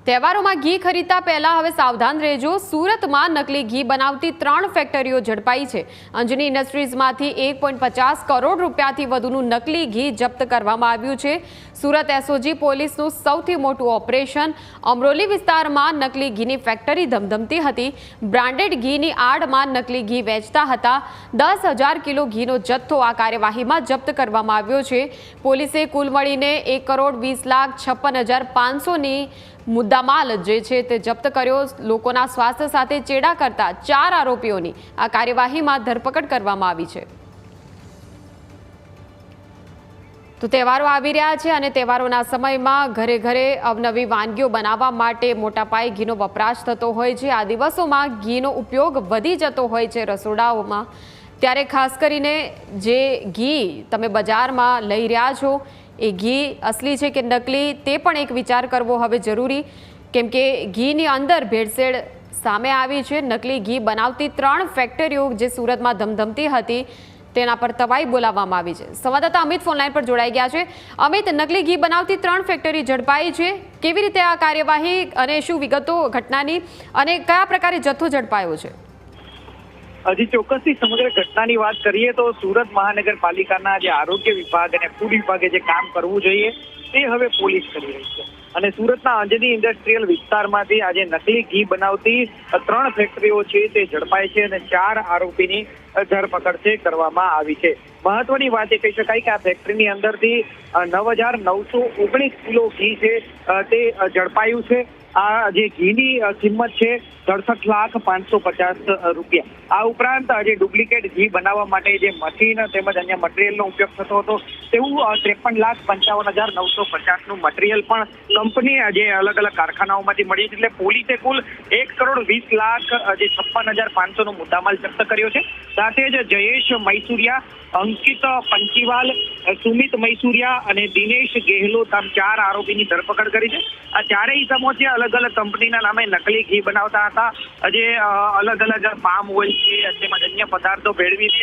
તહેવારોમાં ઘી ખરીદતા પહેલા હવે સાવધાન રહેજો। સુરતમાં નકલી ઘી બનાવતી 3 ફેક્ટરીઓ ઝડપાઈ છે। અંજની ઇન્ડસ્ટ્રીઝમાંથી 1.50 કરોડ રૂપિયાથી વધુનું નકલી ઘી જપ્ત કરવામાં આવ્યું છે। સુરત એસઓજી પોલીસનું સૌથી મોટું ઓપરેશન। અમરોલી વિસ્તારમાં નકલી ઘીની ફેક્ટરી ધમધમતી હતી। બ્રાન્ડેડ ઘીની આડમાં નકલી ઘી વેચતા હતા। 10,000 કિલો ઘીનો જથ્થો આ કાર્યવાહીમાં જપ્ત કરવામાં આવ્યો છે। પોલીસે કુલ મળીને 1,20,56,500ની મુદ્દામાલ જે છે તે જપ્ત કર્યો। લોકોના સ્વાસ્થ્ય સાથે ચેડા કરતા 4 આરોપીઓની આ કાર્યવાહીમાં ધરપકડ કરવામાં આવી છે। તો તહેવારો આવી રહ્યા છે અને તહેવારોના સમયમાં ઘરે ઘરે અવનવી વાનગીઓ બનાવવા માટે મોટા પાયે ઘીનો વપરાશ થતો હોય છે। આ દિવસોમાં ઘીનો ઉપયોગ વધી જતો હોય છે રસોડાઓમાં। ત્યારે ખાસ કરીને જે ઘી તમે બજારમાં લઈ રહ્યા છો એ ઘી અસલી છે કે નકલી તે પણ એક વિચાર કરવો હવે જરૂરી, કેમ કે ઘીની અંદર ભેળસેળ સામે આવી છે। નકલી ઘી બનાવતી 3 ફેક્ટરીઓ જે સુરતમાં ધમધમતી હતી તેના પર તવાઈ બોલાવવામાં આવી છે। સંવાદદાતા અમિત ફોનલાઈન પર જોડાઈ ગયા છે। અમિત, નકલી ઘી બનાવતી 3 ફેક્ટરી ઝડપાઈ છે, કેવી રીતે આ કાર્યવાહી અને શું વિગતો ઘટનાની અને કયા પ્રકારે જથ્થો ઝડપાયો છે? હજી ચોક્કસથી સમગ્ર ઘટનાની વાત કરીએ તો સુરત મહાનગરપાલિકાના જે આરોગ્ય વિભાગ અને ફૂડ વિભાગે જે કામ કરવું જોઈએ તે હવે પોલીસ કરી રહી છે। અને સુરતના અંજની ઇન્ડસ્ટ્રીયલ વિસ્તારમાંથી આજે નકલી ઘી બનાવતી 3 ફેક્ટરીઓ છે તે ઝડપાઈ છે અને 4 આરોપીની ધરપકડ કરવામાં આવી છે। મહત્વની વાત એ કહી શકાય કે આ ફેક્ટરીની અંદરથી 9,919 કિલો ઘી છે તે ઝડપાયું છે। આ જે ઘીની કિંમત છે 67,550,000 રૂપિયા। આ ઉપરાંત જે ડુપ્લિકેટ ઘી બનાવવા માટે જે મશીન તેમજ અન્ય મટીરિયલનો ઉપયોગ થતો હતો તેવું 53,55,950નું મટીરિયલ પણ કંપની જે અલગ અલગ કારખાનાઓમાંથી મળી છે। એટલે પોલીસે કુલ 1,20,56,500નો મુદ્દામાલ જપ્ત કર્યો છે। સાથે જ જયેશ મૈસુરિયા, અંકિત પંચીવાલ, સુમિત મૈસુરિયા અને દિનેશ ગેહલોત આમ 4 આરોપીની ધરપકડ કરી છે। આ ચારેય ઇસમો છે અલગ અલગ કંપનીના નામે નકલી ઘી બનાવતા હતા। જે અલગ અલગ પામ ઓઇલ છે તેમજ અન્ય પદાર્થો ભેળવીને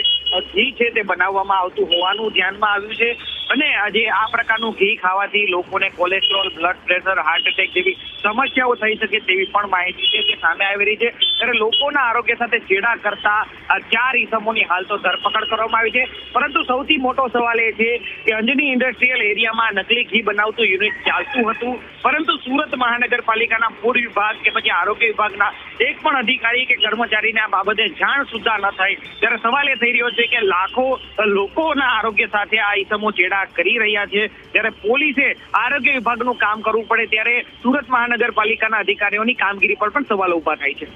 ઘી છે તે બનાવવામાં આવતું હોવાનું ધ્યાનમાં આવ્યું છે। અને આજે આ પ્રકારનું ઘી ખાવાથી લોકોને cholesterol, blood pressure, heart attack જેવી સમસ્યાઓ થઈ શકે તેવી પણ માહિતી છે તે સામે આવી રહી છે। ત્યારે લોકોના આરોગ્ય સાથે ચેડા કરતા આ 4 ઇસમોની હાલ તો ધરપકડ કરવામાં આવી છે। પરંતુ સૌથી મોટો સવાલ એ છે કે અંજની ઇન્ડસ્ટ્રીયલ એરિયામાં નકલી ઘી બનાવતું યુનિટ ચાલતું હતું, પરંતુ સુરત મહાનગરપાલિકાના ફૂડ વિભાગ કે પછી આરોગ્ય વિભાગના એક પણ અધિકારી કે કર્મચારીને આ બાબતે જાણ સુદ્ધા ન થઈ। ત્યારે સવાલ એ થઈ રહ્યો છે કે લાખો લોકોના આરોગ્ય સાથે આ ઇસમો ચેડા કરી રહ્યા છે। ત્યારે પોલીસે આરોગ્ય વિભાગનું કામ કરવું પડે ત્યારે સુરત મહાનગરપાલિકાના અધિકારીઓની કામગીરી પર પણ સવાલો ઉભા થાય છે।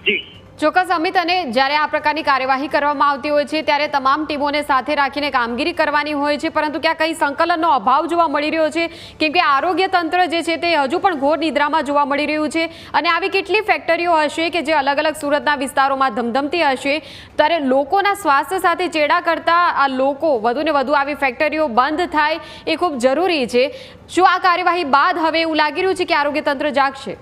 જી ચોક્કસ અમિત, અને જ્યારે આ પ્રકારની કાર્યવાહી કરવામાં આવતી હોય છે ત્યારે તમામ ટીમોને સાથે રાખીને કામગીરી કરવાની હોય છે, પરંતુ ક્યાં કઈ સંકલનનો અભાવ જોવા મળી રહ્યો છે, કેમ કે આરોગ્ય તંત્ર જે છે તે હજુ પણ ઘોર નિદ્રામાં જોવા મળી રહ્યું છે। અને આવી કેટલી ફેક્ટરીઓ હશે કે જે અલગ અલગ સુરતના વિસ્તારોમાં ધમધમતી હશે, ત્યારે લોકોના સ્વાસ્થ્ય સાથે ચેડા કરતા આ લોકો વધુને વધુ આવી ફેક્ટરીઓ બંધ થાય એ ખૂબ જરૂરી છે। શું આ કાર્યવાહી બાદ હવે એવું લાગી રહ્યું છે કે આરોગ્ય તંત્ર જાગશે?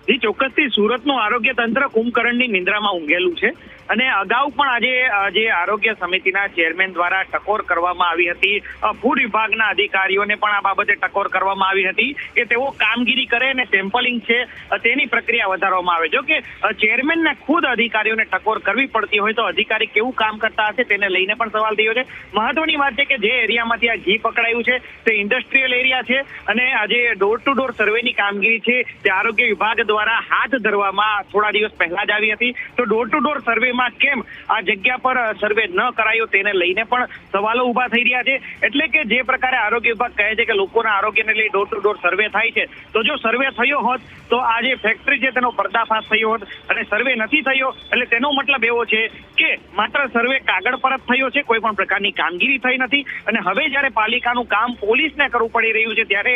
જી ચોક્કસથી સુરતનું આરોગ્ય તંત્ર કુંભકર્ણની નિંદ્રામાં ઊંઘેલું છે। અને અગાઉ પણ આજે જે આરોગ્ય સમિતિના ચેરમેન દ્વારા ટકોર કરવામાં આવી હતી, ફૂડ વિભાગના અધિકારીઓને પણ આ બાબતે ટકોર કરવામાં આવી હતી કે તેઓ કામગીરી કરે અને સેમ્પલિંગ છે તેની પ્રક્રિયા વધારવામાં આવે। જો કે ચેરમેનને ખુદ અધિકારીઓને ટકોર કરવી પડતી હોય તો અધિકારી કેવું કામ કરતા હશે તેને લઈને પણ સવાલ થયો છે। મહત્વની વાત છે કે જે એરિયામાંથી આ ઘી પકડાયું છે તે ઇન્ડસ્ટ્રીયલ એરિયા છે અને આજે ડોર ટુ ડોર સર્વેની કામગીરી છે તે આરોગ્ય વિભાગ દ્વારા હાથ ધરવામાં થોડા દિવસ પહેલા જ આવી હતી। તો ડોર ટુ ડોર સર્વે કેમ આ જગ્યા પર સર્વે ન કરાયો તેને લઈને પણ સવાલો ઉભા થઈ રહ્યા છે। એટલે કે જે પ્રકારે આરોગ્ય વિભાગ કહે છે કે લોકોના આરોગ્યને લઈ ડોર ટુ ડોર સર્વે થાય છે, તો જો સર્વે થયો હોત તો આ જે ફેક્ટરી છે તેનો પર્દાફાશ થયો હોત, અને સર્વે નથી થયો એટલે તેનો મતલબ એવો છે કે માત્ર સર્વે કાગળ પર જ થયો છે, કોઈ પણ પ્રકારની કામગીરી થઈ નથી। અને હવે જ્યારે પાલિકાનું કામ પોલીસને કરવું પડી રહ્યું છે ત્યારે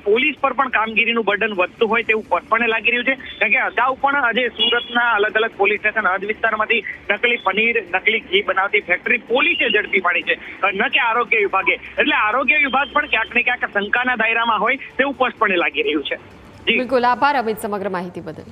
પોલીસ પર પણ કામગીરીનું બર્ડન વધતું હોય તેવું સ્પષ્ટપણે લાગી રહ્યું છે। કારણ કે અગાઉ પણ આજે સુરતના અલગ અલગ પોલીસ સ્ટેશન હદ વિસ્તારમાંથી નકલી પનીર, નકલી ઘી બનાવતી ફેક્ટરી પોલીસે ઝડપી પાડી છે, ન કે આરોગ્ય વિભાગે। એટલે આરોગ્ય વિભાગ પણ ક્યાંક ને ક્યાંક શંકાના દાયરામાં હોય તેવું સ્પષ્ટપણે લાગી રહ્યું છે। બિલકુલ, આભાર અમિત સમગ્ર માહિતી બદલ।